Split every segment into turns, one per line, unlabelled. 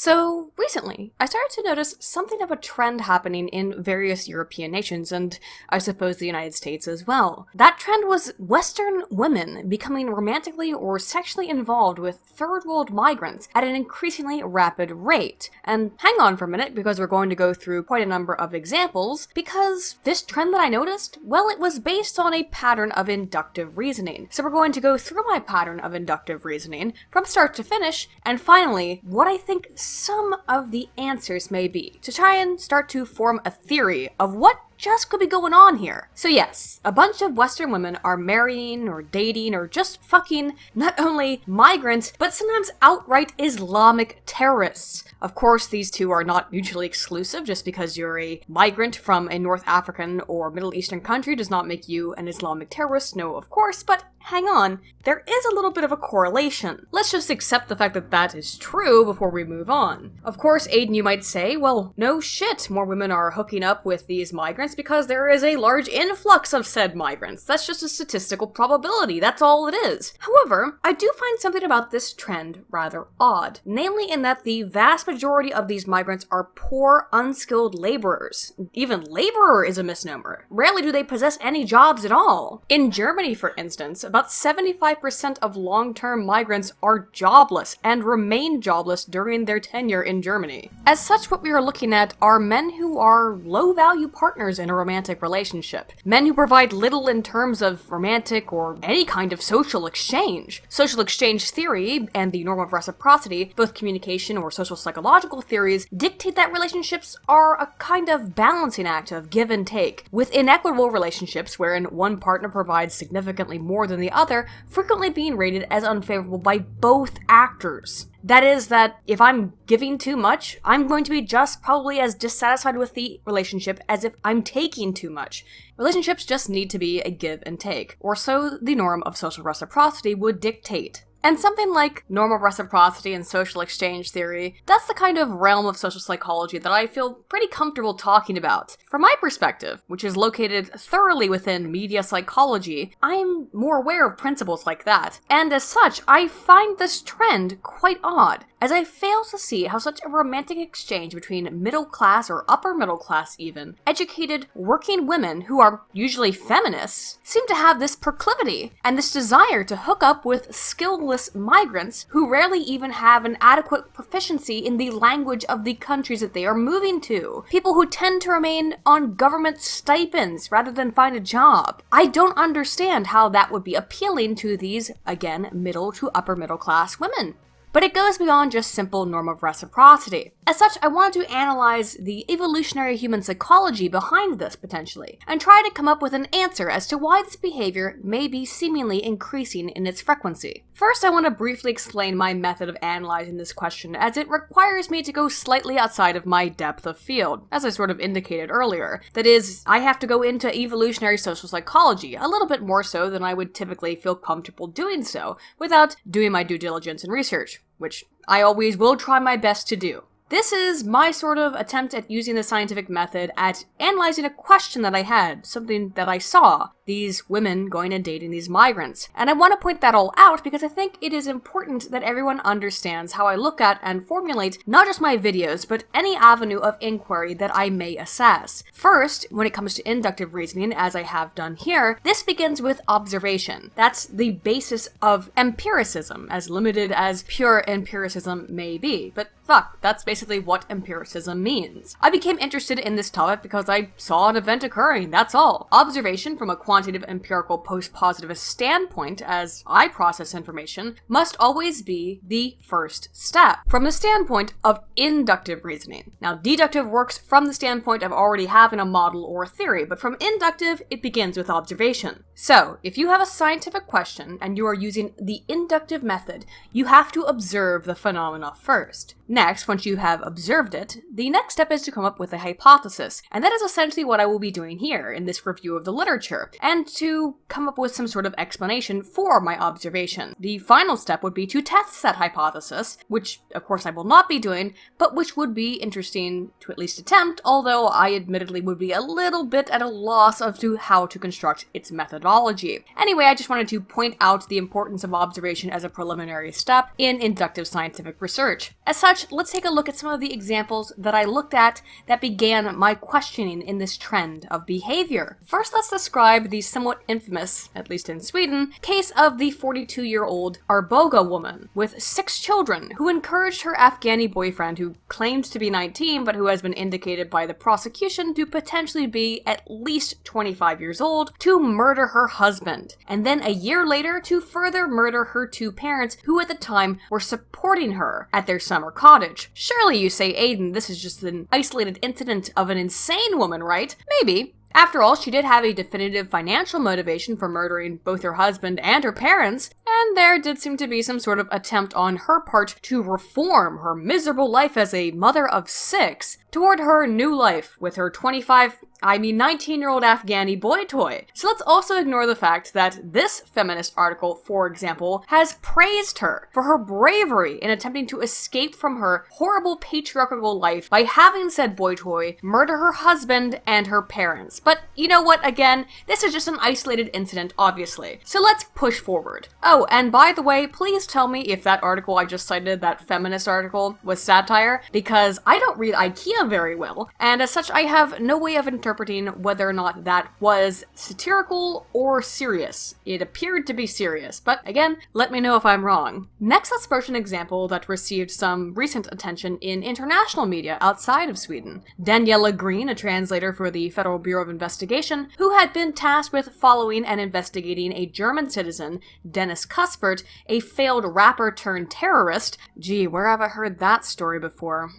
So, recently, I started to notice something of a trend happening in various European nations, and I suppose the United States as well. That trend was Western women becoming romantically or sexually involved with third world migrants at an increasingly rapid rate. And hang on for a minute, because we're going to go through quite a number of examples, because this trend that I noticed, well, it was based on a pattern of inductive reasoning. So we're going to go through my pattern of inductive reasoning from start to finish, and finally, what I think some of the answers may be, to try and start to form a theory of what just could be going on here. So yes, a bunch of Western women are marrying or dating or just fucking not only migrants, but sometimes outright Islamic terrorists. Of course, these two are not mutually exclusive. Just because you're a migrant from a North African or Middle Eastern country does not make you an Islamic terrorist, no, of course, but hang on, there is a little bit of a correlation. Let's just accept the fact that that is true before we move on. Of course, Aiden, you might say, well, no shit, more women are hooking up with these migrants because there is a large influx of said migrants. That's just a statistical probability, that's all it is. However, I do find something about this trend rather odd, namely in that the vast majority of these migrants are poor, unskilled laborers. Even laborer is a misnomer. Rarely do they possess any jobs at all. In Germany, for instance, about 75% of long-term migrants are jobless and remain jobless during their tenure in Germany. As such, what we are looking at are men who are low-value partners in a romantic relationship. Men who provide little in terms of romantic or any kind of social exchange. Social exchange theory and the norm of reciprocity, both communication or social psychological theories, dictate that relationships are a kind of balancing act of give and take, with inequitable relationships wherein one partner provides significantly more than the other frequently being rated as unfavorable by both actors. That is, that if I'm giving too much, I'm going to be just probably as dissatisfied with the relationship as if I'm taking too much. Relationships just need to be a give and take, or so the norm of social reciprocity would dictate. And something like normal reciprocity and social exchange theory, that's the kind of realm of social psychology that I feel pretty comfortable talking about. From my perspective, which is located thoroughly within media psychology, I'm more aware of principles like that. And as such, I find this trend quite odd, as I fail to see how such a romantic exchange between middle class or upper middle class even, educated working women who are usually feminists, seem to have this proclivity and this desire to hook up with skilled migrants who rarely even have an adequate proficiency in the language of the countries that they are moving to. People who tend to remain on government stipends rather than find a job. I don't understand how that would be appealing to these, again, middle to upper middle class women. But it goes beyond just simple norm of reciprocity. As such, I wanted to analyze the evolutionary human psychology behind this, potentially, and try to come up with an answer as to why this behavior may be seemingly increasing in its frequency. First, I want to briefly explain my method of analyzing this question, as it requires me to go slightly outside of my depth of field, as I sort of indicated earlier. That is, I have to go into evolutionary social psychology, a little bit more so than I would typically feel comfortable doing so, without doing my due diligence and research, which I always will try my best to do. This is my sort of attempt at using the scientific method at analyzing a question that I had, something that I saw, these women going and dating these migrants. And I want to point that all out because I think it is important that everyone understands how I look at and formulate not just my videos, but any avenue of inquiry that I may assess. First, when it comes to inductive reasoning, as I have done here, this begins with observation. That's the basis of empiricism, as limited as pure empiricism may be. But fuck, that's basically what empiricism means. I became interested in this topic because I saw an event occurring, that's all. Observation from a quantitative empirical post-positivist standpoint, as I process information, must always be the first step, from the standpoint of inductive reasoning. Now, deductive works from the standpoint of already having a model or a theory, but from inductive, it begins with observation. So, if you have a scientific question and you are using the inductive method, you have to observe the phenomena first. Next, once you have observed it, the next step is to come up with a hypothesis, and that is essentially what I will be doing here in this review of the literature, and to come up with some sort of explanation for my observation. The final step would be to test that hypothesis, which of course I will not be doing, but which would be interesting to at least attempt, although I admittedly would be a little bit at a loss as to how to construct its methodology. Anyway, I just wanted to point out the importance of observation as a preliminary step in inductive scientific research. As such, such, let's take a look at some of the examples that I looked at that began my questioning in this trend of behavior. First, let's describe the somewhat infamous, at least in Sweden, case of the 42-year-old Arboga woman with 6 children who encouraged her Afghani boyfriend, who claims to be 19 but who has been indicated by the prosecution to potentially be at least 25 years old, to murder her husband, and then a year later to further murder her 2 parents who at the time were supporting her at their summer cottage. Surely, you say, Aiden, this is just an isolated incident of an insane woman, right? Maybe. After all, she did have a definitive financial motivation for murdering both her husband and her parents, and there did seem to be some sort of attempt on her part to reform her miserable life as a mother of 6 toward her new life with her 19-year-old Afghani boy toy. So let's also ignore the fact that this feminist article, for example, has praised her for her bravery in attempting to escape from her horrible patriarchal life by having said boy toy murder her husband and her parents. But you know what, again, this is just an isolated incident, obviously. So let's push forward. Oh, and by the way, please tell me if that article I just cited, that feminist article, was satire, because I don't read IKEA very well, and as such I have no way of interpreting whether or not that was satirical or serious. It appeared to be serious, but again, let me know if I'm wrong. Next, let's approach an example that received some recent attention in international media outside of Sweden. Daniela Green, a translator for the Federal Bureau of Investigation, who had been tasked with following and investigating a German citizen, Dennis Cuthbert, a failed rapper turned terrorist. Gee, where have I heard that story before?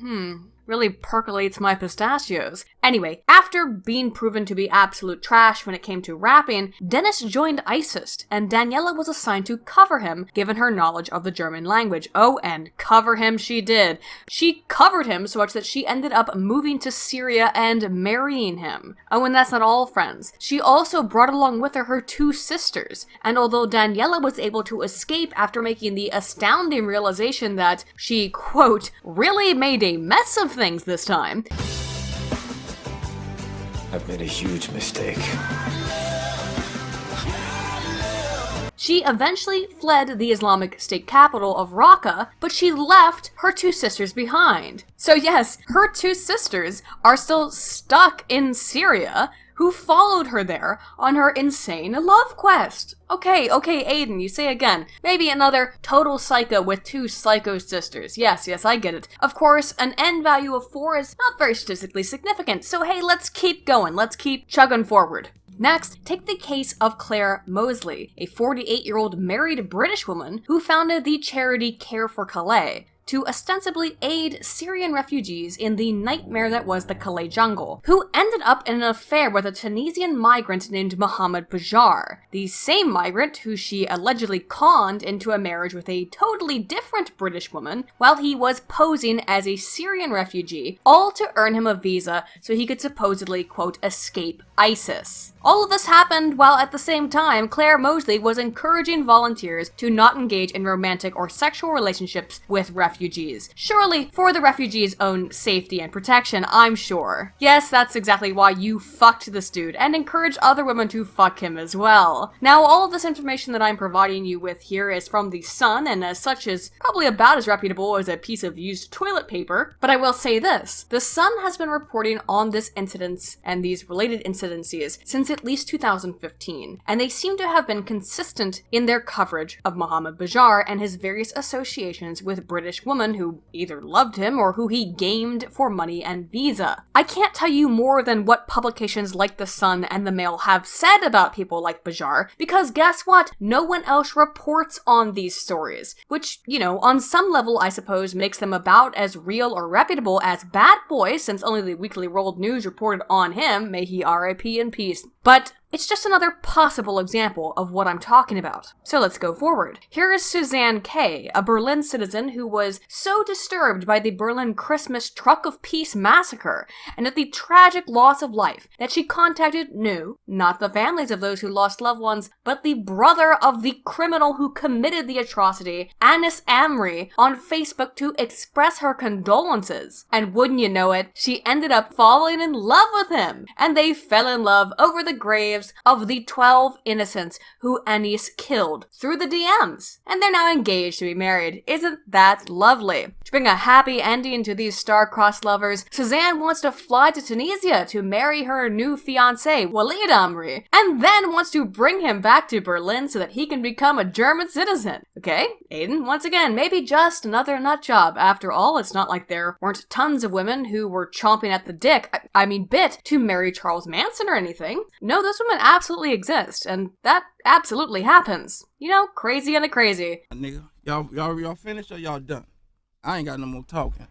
Really percolates my pistachios. Anyway, after being proven to be absolute trash when it came to rapping, Dennis joined ISIS, and Daniela was assigned to cover him, given her knowledge of the German language. Oh, and cover him she did. She covered him so much that she ended up moving to Syria and marrying him. Oh, and that's not all, friends. She also brought along with her 2 sisters, and although Daniela was able to escape after making the astounding realization that she, quote, really made a mess of things this time,
I've made a huge mistake.
she eventually fled the Islamic State capital of Raqqa, but she left her 2 sisters behind. So yes, her 2 sisters are still stuck in Syria, who followed her there on her insane love quest. Okay, Aiden, you say again. Maybe another total psycho with 2 psycho sisters. Yes, I get it. Of course, an N value of 4 is not very statistically significant, so hey, let's keep going. Let's keep chugging forward. Next, take the case of Clare Mosley, a 48-year-old married British woman who founded the charity Care for Calais to ostensibly aid Syrian refugees in the nightmare that was the Calais jungle, who ended up in an affair with a Tunisian migrant named Mohammed Bizare, the same migrant who she allegedly conned into a marriage with a totally different British woman while he was posing as a Syrian refugee, all to earn him a visa so he could supposedly, quote, escape ISIS. All of this happened while at the same time Clare Mosley was encouraging volunteers to not engage in romantic or sexual relationships with refugees. Surely for the refugees' own safety and protection, I'm sure. Yes, that's exactly why you fucked this dude and encouraged other women to fuck him as well. Now, all of this information that I'm providing you with here is from The Sun, and as such is probably about as reputable as a piece of used toilet paper, but I will say this. The Sun has been reporting on this incidents and these related incidences since at least 2015, and they seem to have been consistent in their coverage of Mohammed Bizare and his various associations with British women who either loved him or who he gamed for money and visa. I can't tell you more than what publications like The Sun and The Mail have said about people like Bizare, because guess what? No one else reports on these stories, which, you know, on some level I suppose makes them about as real or reputable as Bad Boy, since only the Weekly World News reported on him, may he RIP in peace. But it's just another possible example of what I'm talking about. So let's go forward. Here is Suzanne K., a Berlin citizen who was so disturbed by the Berlin Christmas Truck of Peace massacre and at the tragic loss of life that she contacted not the families of those who lost loved ones, but the brother of the criminal who committed the atrocity, Anis Amri, on Facebook to express her condolences. And wouldn't you know it, she ended up falling in love with him, and they fell in love over the graves of the 12 innocents who Anis killed through the DMs. And they're now engaged to be married. Isn't that lovely? Which bring a happy ending to these star-crossed lovers, Suzanne wants to fly to Tunisia to marry her new fiancé, Walid Amri, and then wants to bring him back to Berlin so that he can become a German citizen. Okay, Aiden, once again, maybe just another nut job. After all, it's not like there weren't tons of women who were chomping at the bit to marry Charles Manson or anything. No, those women absolutely exist, and that absolutely happens. You know, crazy and a crazy.
Nigga, y'all finished or y'all done? I ain't got no more talking.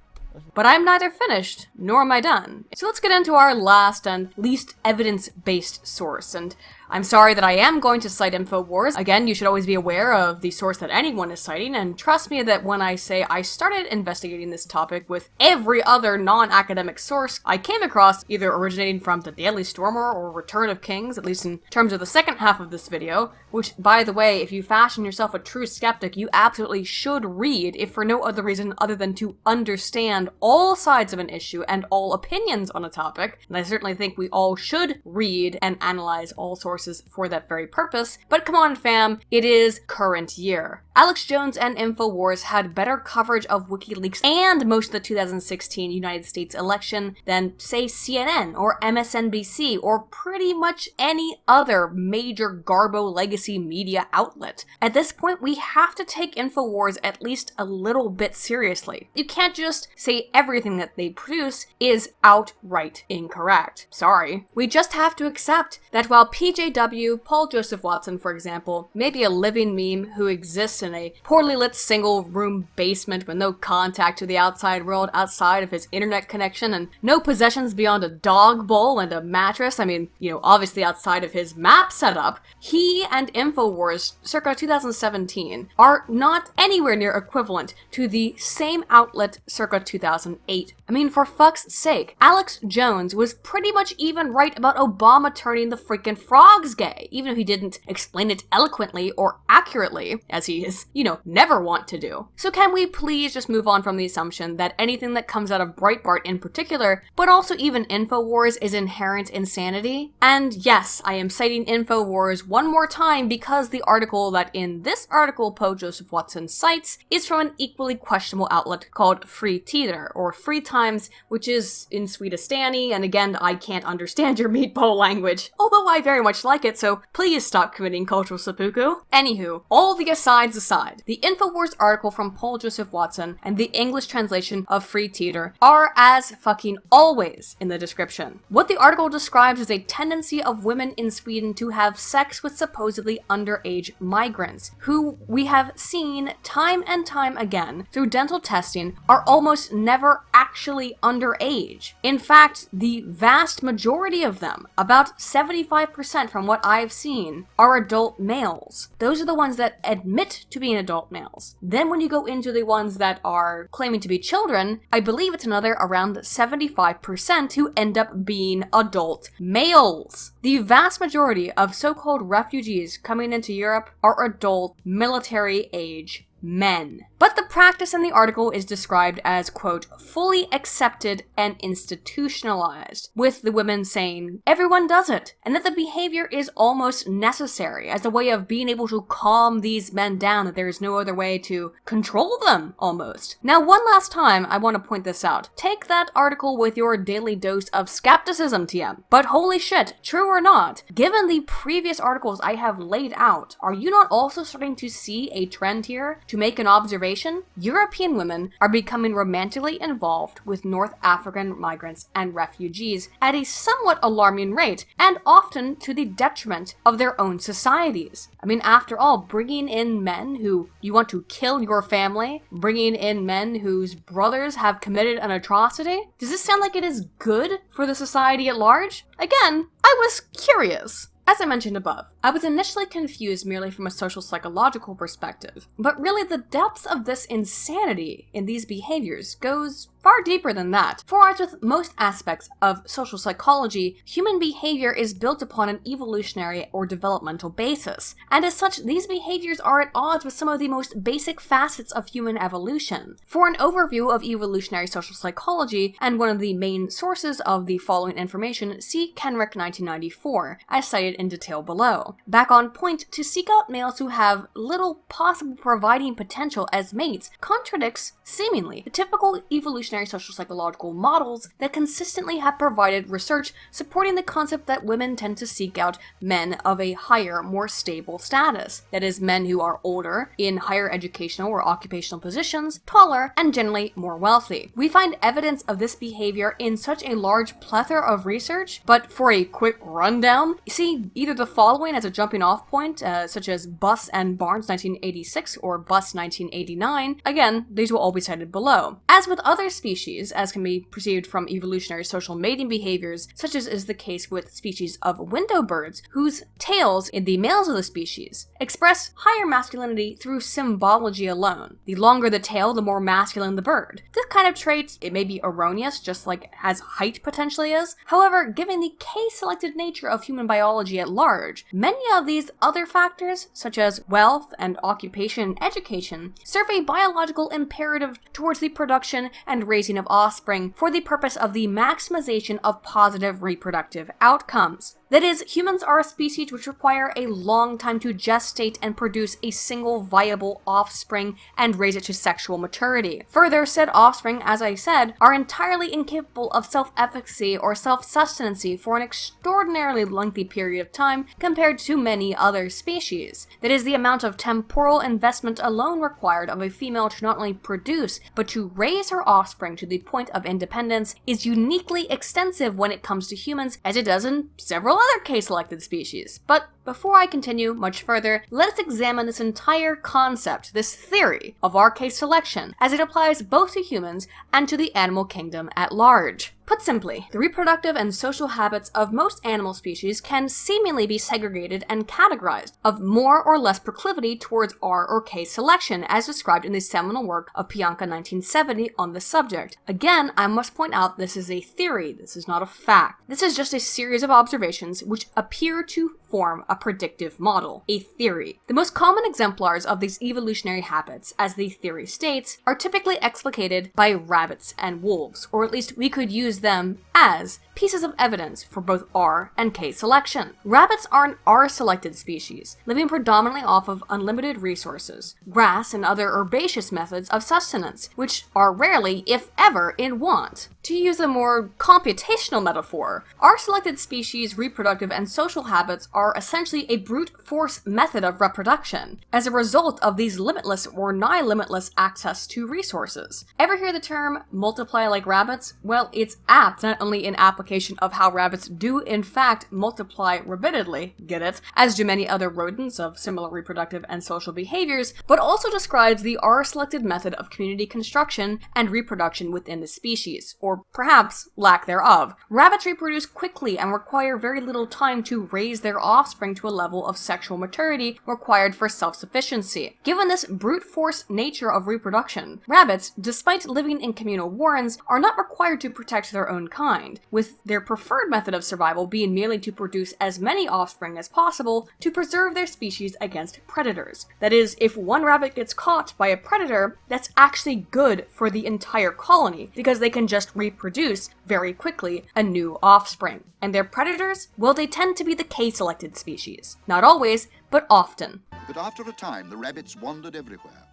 But I'm neither finished, nor am I done. So let's get into our last and least evidence-based source, and I'm sorry that I am going to cite Infowars. Again, you should always be aware of the source that anyone is citing, and trust me that when I say I started investigating this topic with every other non-academic source I came across, either originating from the Daily Stormer or Return of Kings, at least in terms of the second half of this video, which, by the way, if you fashion yourself a true skeptic, you absolutely should read, if for no other reason other than to understand all sides of an issue and all opinions on a topic, and I certainly think we all should read and analyze all sources for that very purpose. But come on fam, it is current year. Alex Jones and Infowars had better coverage of WikiLeaks and most of the 2016 United States election than, say, CNN or MSNBC or pretty much any other major Garbo legacy media outlet. At this point, we have to take Infowars at least a little bit seriously. You can't just say everything that they produce is outright incorrect. Sorry. We just have to accept that while PJW, Paul Joseph Watson, for example, may be a living meme who exists in a poorly lit single-room basement with no contact to the outside world outside of his internet connection and no possessions beyond a dog bowl and a mattress, I mean, you know, obviously outside of his map setup, he and Infowars, circa 2017, are not anywhere near equivalent to the same outlet circa 2008. I mean, for fuck's sake, Alex Jones was pretty much even right about Obama turning the freaking frogs gay, even if he didn't explain it eloquently or accurately, as he is, you know, never want to do. So can we please just move on from the assumption that anything that comes out of Breitbart in particular, but also even Infowars, is inherent insanity? And yes, I am citing Infowars one more time because the article that in this article Poe Joseph Watson cites is from an equally questionable outlet called Free Tider, or Free Times, which is in Swedistani, and again, I can't understand your meatball language, although I very much like it, so please stop committing cultural seppuku. Anywho, all the asides aside, the Infowars article from Paul Joseph Watson and the English translation of Free Tider are as fucking always in the description. What the article describes is a tendency of women in Sweden to have sex with supposedly underage migrants, who we have seen time and time again through dental testing are almost never actually underage. In fact, the vast majority of them, about 75% from what I've seen, are adult males. Those are the ones that admit to being adult males. Then when you go into the ones that are claiming to be children, I believe it's another around 75% who end up being adult males. The vast majority of so-called refugees coming into Europe are adult military age men. But the practice in the article is described as, quote, fully accepted and institutionalized, with the women saying, everyone does it, and that the behavior is almost necessary as a way of being able to calm these men down, that there is no other way to control them, almost. Now, one last time, I want to point this out. Take that article with your daily dose of skepticism, TM. But holy shit, true or not, given the previous articles I have laid out, are you not also starting to see a trend here? To make an observation, European women are becoming romantically involved with North African migrants and refugees at a somewhat alarming rate, and often to the detriment of their own societies. I mean, after all, bringing in men who you want to kill your family, bringing in men whose brothers have committed an atrocity, does this sound like it is good for the society at large? Again, I was curious. As I mentioned above, I was initially confused merely from a social psychological perspective, but really the depths of this insanity in these behaviors goes far deeper than that. For as with most aspects of social psychology, human behavior is built upon an evolutionary or developmental basis, and as such, these behaviors are at odds with some of the most basic facets of human evolution. For an overview of evolutionary social psychology, and one of the main sources of the following information, see Kenrick 1994, as cited in detail below. female, back on point to seek out males who have little possible providing potential as mates, contradicts, seemingly, the typical evolutionary social psychological models that consistently have provided research supporting the concept that women tend to seek out men of a higher, more stable status. That is, men who are older, in higher educational or occupational positions, taller, and generally more wealthy. We find evidence of this behavior in such a large plethora of research, but for a quick rundown, see either the following as a jumping off point, such as Buss and Barnes 1986 or Buss 1989. Again, these will all be cited below. As with other species, as can be perceived from evolutionary social mating behaviors, such as is the case with species of window birds, whose tails in the males of the species express higher masculinity through symbology alone. The longer the tail, the more masculine the bird. This kind of trait, it may be erroneous, just like as height potentially is. However, given the case-selected nature of human biology at large, many of these other factors, such as wealth and occupation and education, serve a biological imperative towards the production and raising of offspring for the purpose of the maximization of positive reproductive outcomes. That is, humans are a species which require a long time to gestate and produce a single viable offspring and raise it to sexual maturity. Further, said offspring, as I said, are entirely incapable of self-efficacy or self-sustenancy for an extraordinarily lengthy period of time compared to many other species. That is, the amount of temporal investment alone required of a female to not only produce, but to raise her offspring to the point of independence is uniquely extensive when it comes to humans, as it does in several other case-selected species. But before I continue much further, let us examine this entire concept, this theory of our case selection, as it applies both to humans and to the animal kingdom at large. Put simply, the reproductive and social habits of most animal species can seemingly be segregated and categorized, of more or less proclivity towards R or K selection, as described in the seminal work of Pianka 1970 on the subject. Again, I must point out this is a theory, this is not a fact. This is just a series of observations which appear to form a predictive model, a theory. The most common exemplars of these evolutionary habits, as the theory states, are typically explicated by rabbits and wolves, or at least we could use them as pieces of evidence for both R and K selection. Rabbits are an R-selected species, living predominantly off of unlimited resources, grass and other herbaceous methods of sustenance, which are rarely, if ever, in want. To use a more computational metaphor, R-selected species' reproductive and social habits are essentially a brute force method of reproduction, as a result of these limitless or nigh-limitless access to resources. Ever hear the term multiply like rabbits? Well, it's apt not only in application of how rabbits do in fact multiply rapidly, get it, as do many other rodents of similar reproductive and social behaviors, but also describes the R-selected method of community construction and reproduction within the species, or perhaps lack thereof. Rabbits reproduce quickly and require very little time to raise their offspring to a level of sexual maturity required for self-sufficiency. Given this brute force nature of reproduction, rabbits, despite living in communal warrens, are not required to protect their own kind, with their preferred method of survival being merely to produce as many offspring as possible to preserve their species against predators. That is, if one rabbit gets caught by a predator, that's actually good for the entire colony, because they can just reproduce very quickly a new offspring. And their predators? Well, they tend to be the K-selected species. Not always, but often.
But after a time, the rabbits wandered everywhere,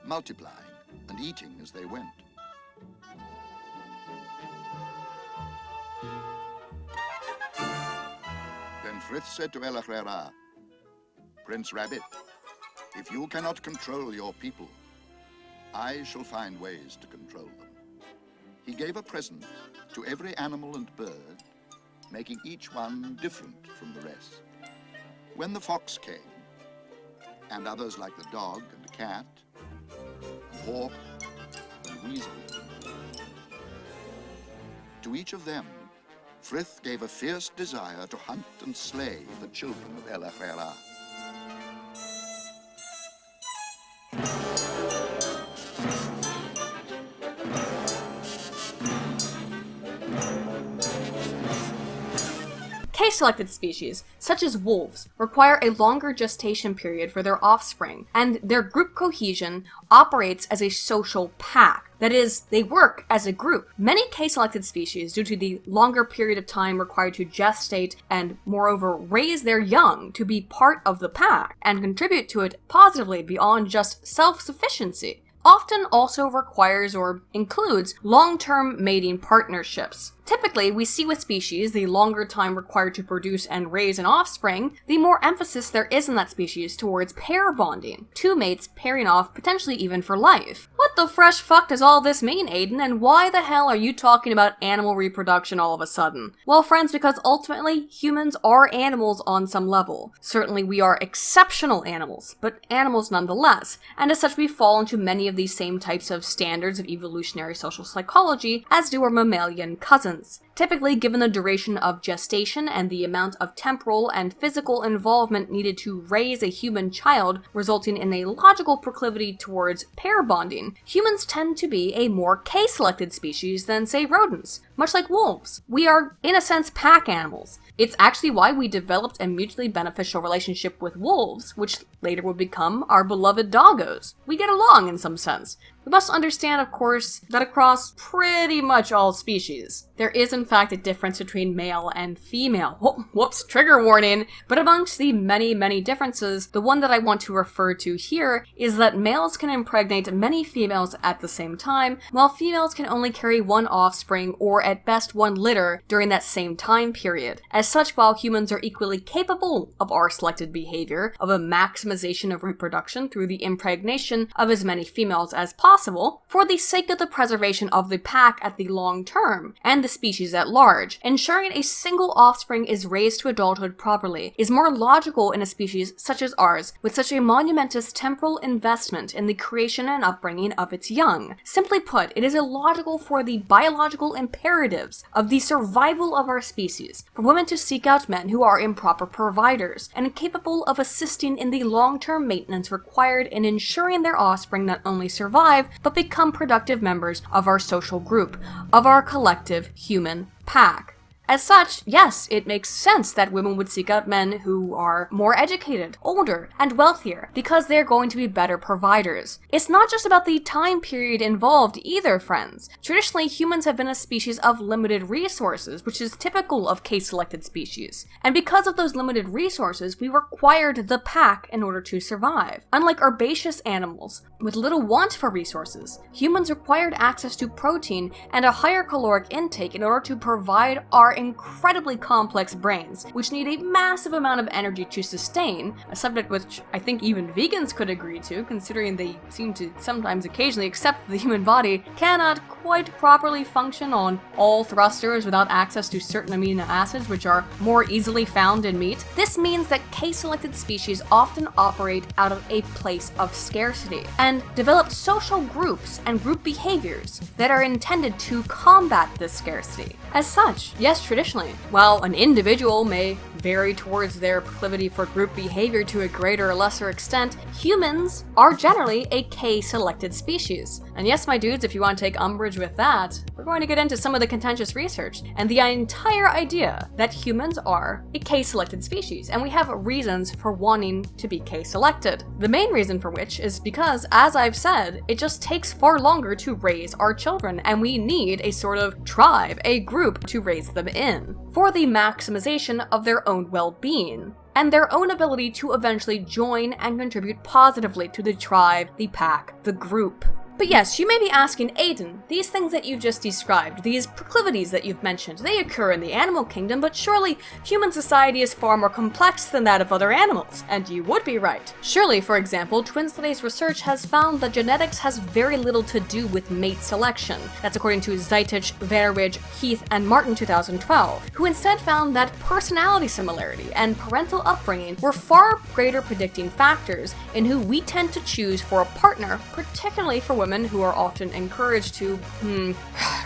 multiplying and eating as they went. Then Frith said to Elahrera, "Prince Rabbit, if you cannot control your people, I shall find ways to control them." He gave a present to every animal and bird, making each one different from the rest. When the fox came, and others like the dog and cat, and hawk and weasel, to each of them, Frith gave a fierce desire to hunt and slay the children of Elahrera.
Case-selected species, such as wolves, require a longer gestation period for their offspring, and their group cohesion operates as a social pack. That is, they work as a group. Many case-selected species, due to the longer period of time required to gestate and, moreover, raise their young to be part of the pack and contribute to it positively beyond just self-sufficiency, often also requires or includes long-term mating partnerships. Typically, we see with species the longer time required to produce and raise an offspring, the more emphasis there is in that species towards pair bonding, two mates pairing off potentially even for life. What the fresh fuck does all this mean, Aiden, and why the hell are you talking about animal reproduction all of a sudden? Well, friends, because ultimately, humans are animals on some level. Certainly we are exceptional animals, but animals nonetheless, and as such we fall into many of these same types of standards of evolutionary social psychology as do our mammalian cousins. Typically, given the duration of gestation and the amount of temporal and physical involvement needed to raise a human child, resulting in a logical proclivity towards pair bonding, humans tend to be a more case-selected species than, say, rodents. Much like wolves, we are, in a sense, pack animals. It's actually why we developed a mutually beneficial relationship with wolves, which later would become our beloved doggos. We get along in some sense. We must understand, of course, that across pretty much all species, there is in fact a difference between male and female. Whoops, trigger warning! But amongst the many differences, the one that I want to refer to here is that males can impregnate many females at the same time, while females can only carry one offspring or at best one litter during that same time period. As such, while humans are equally capable of our selected behavior, of a maximization of reproduction through the impregnation of as many females as possible, for the sake of the preservation of the pack at the long term, and the species at large, ensuring a single offspring is raised to adulthood properly is more logical in a species such as ours, with such a monumentous temporal investment in the creation and upbringing of its young. Simply put, it is illogical for the biological imperatives of the survival of our species for women to seek out men who are improper providers and incapable of assisting in the long-term maintenance required in ensuring their offspring not only survive, but become productive members of our social group, of our collective human pack. As such, yes, it makes sense that women would seek out men who are more educated, older, and wealthier, because they're going to be better providers. It's not just about the time period involved either, friends. Traditionally, humans have been a species of limited resources, which is typical of case-selected species. And because of those limited resources, we required the pack in order to survive. Unlike herbaceous animals, with little want for resources, humans required access to protein and a higher caloric intake in order to provide our incredibly complex brains, which need a massive amount of energy to sustain, a subject which I think even vegans could agree to, considering they seem to sometimes occasionally accept the human body cannot quite properly function on all thrusters without access to certain amino acids which are more easily found in meat. This means that case-selected species often operate out of a place of scarcity, and develop social groups and group behaviors that are intended to combat this scarcity. As such, yes, traditionally, while an individual may vary towards their proclivity for group behavior to a greater or lesser extent, humans are generally a case-selected species. And yes, my dudes, if you want to take umbrage with that, we're going to get into some of the contentious research and the entire idea that humans are a case-selected species, and we have reasons for wanting to be case-selected. The main reason for which is because, as I've said, it just takes far longer to raise our children, and we need a sort of tribe, a group to raise them in, for the maximization of their own well-being, and their own ability to eventually join and contribute positively to the tribe, the pack, the group. But yes, you may be asking, Aiden, these things that you've just described, these proclivities that you've mentioned, they occur in the animal kingdom, but surely human society is far more complex than that of other animals. And you would be right. Surely, for example, Twin Studies research has found that genetics has very little to do with mate selection. That's according to Zeitich, Verridge, Heath, and Martin 2012, who instead found that personality similarity and parental upbringing were far greater predicting factors in who we tend to choose for a partner, particularly for women who are often encouraged to,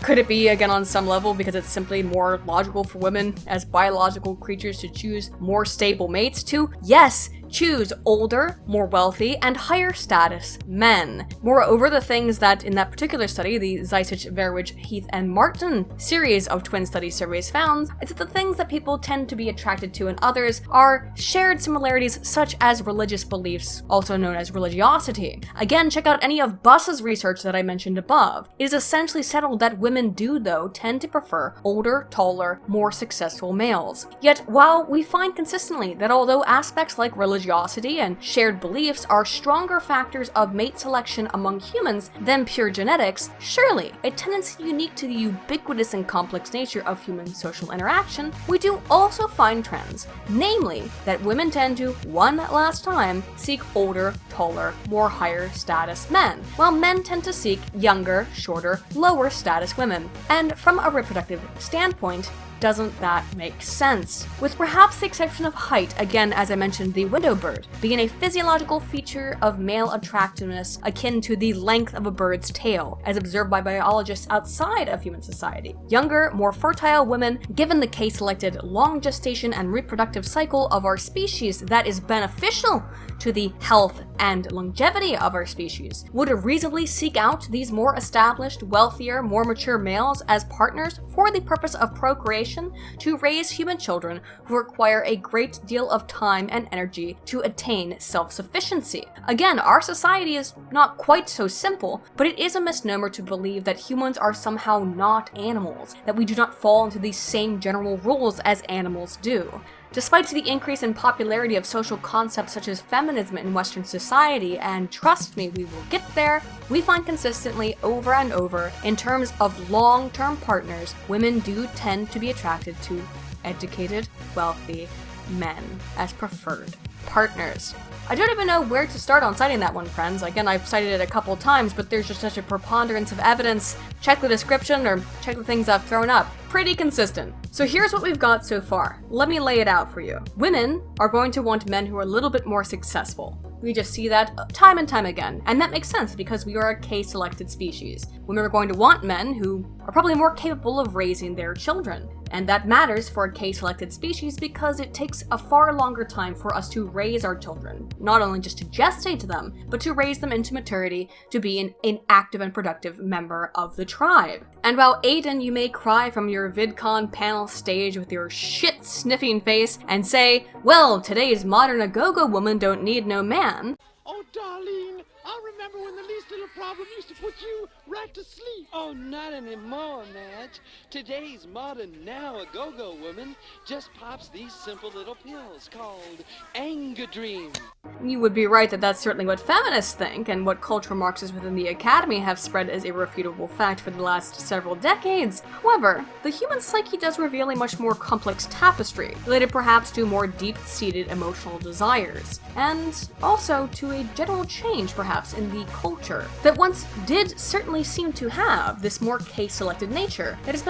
could it be again on some level because it's simply more logical for women as biological creatures to choose more stable mates to, yes, choose older, more wealthy, and higher status men. Moreover, the things that in that particular study, the Zeisich, Verwich, Heath, and Martin series of twin study surveys found, is that the things that people tend to be attracted to in others are shared similarities such as religious beliefs, also known as religiosity. Again, check out any of Buss's research that I mentioned above. It is essentially settled that women do, though, tend to prefer older, taller, more successful males. Yet, while we find consistently that although aspects like religiosity and shared beliefs are stronger factors of mate selection among humans than pure genetics, surely a tendency unique to the ubiquitous and complex nature of human social interaction, we do also find trends, namely that women tend to, one last time, seek older, taller, more higher status men, while men tend to seek younger, shorter, lower status women. And from a reproductive standpoint, doesn't that make sense? With perhaps the exception of height, again as I mentioned the window bird, being a physiological feature of male attractiveness akin to the length of a bird's tail, as observed by biologists outside of human society. Younger, more fertile women, given the K-selected long gestation and reproductive cycle of our species that is beneficial to the health and longevity of our species, would reasonably seek out these more established, wealthier, more mature males as partners for the purpose of procreation to raise human children who require a great deal of time and energy to attain self-sufficiency. Again, our society is not quite so simple, but it is a misnomer to believe that humans are somehow not animals, that we do not fall into these same general rules as animals do. Despite the increase in popularity of social concepts such as feminism in Western society, and trust me, we will get there, we find consistently over and over, in terms of long-term partners, women do tend to be attracted to educated, wealthy men as preferred partners. I don't even know where to start on citing that one, friends. Again, I've cited it a couple times, but there's just such a preponderance of evidence. Check the description or check the things I've thrown up. Pretty consistent. So here's what we've got so far. Let me lay it out for you. Women are going to want men who are a little bit more successful. We just see that time and time again, and that makes sense because we are a K-selected species. Women are going to want men who are probably more capable of raising their children. And that matters for a K-selected species because it takes a far longer time for us to raise our children, not only just to gestate them, but to raise them into maturity to be an active and productive member of the tribe. And while Aiden, you may cry from your VidCon panel stage with your shit-sniffing face and say, well, today's modern a-go-go woman don't need no man.
Oh, Darlene, I remember when the least little problem used to put you right to sleep. Oh, not anymore, Madge. Today's modern now a-go-go woman just pops these simple little pills called Anger Dream.
You would be right that that's certainly what feminists think, and what cultural Marxists within the academy have spread as a irrefutable fact for the last several decades. However, the human psyche does reveal a much more complex tapestry, related perhaps to more deep-seated emotional desires, and also to a general change perhaps in the culture that once did certainly seem to have this more K-selected nature that has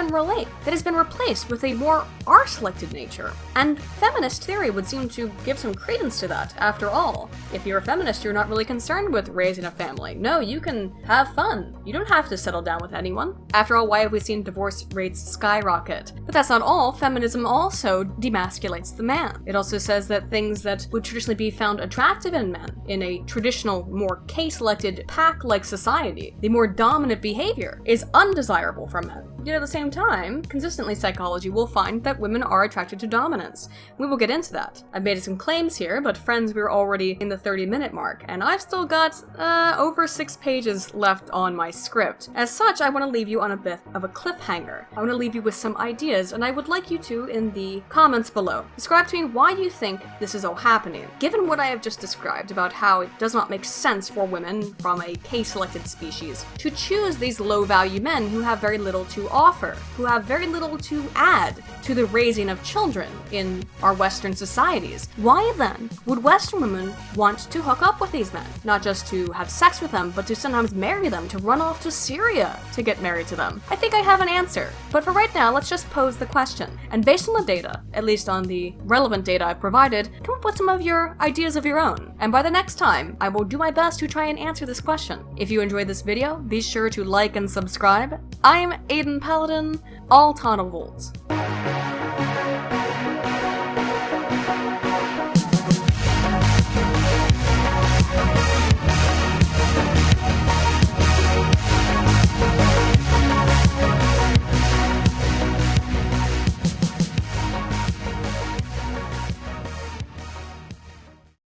been replaced with a more R-selected nature. And feminist theory would seem to give some credence to that. After all, if you're a feminist, you're not really concerned with raising a family. No, you can have fun. You don't have to settle down with anyone. After all, why have we seen divorce rates skyrocket? But that's not all. Feminism also demasculates the man. It also says that things that would traditionally be found attractive in men, in a traditional, more K-selected, pack-like society, the more dominant behavior is undesirable for men. Yet at the same time, consistently psychology will find that women are attracted to dominance. We will get into that. I've made some claims here, but friends, we're already in the 30-minute mark, and I've still got over 6 pages left on my script. As such, I want to leave you on a bit of a cliffhanger. I want to leave you with some ideas, and I would like you to, in the comments below, describe to me why you think this is all happening. Given what I have just described about how it does not make sense for women from a K-selected species to choose these low-value men who have very little to offer, who have very little to add to the raising of children in our Western societies. Why then would Western women want to hook up with these men? Not just to have sex with them, but to sometimes marry them, to run off to Syria to get married to them? I think I have an answer, but for right now, let's just pose the question. And based on the data, at least on the relevant data I've provided, come up with some of your ideas of your own. And by the next time, I will do my best to try and answer this question. If you enjoyed this video, be sure to like and subscribe. I'm Aiden Paladin, all tunnel volts.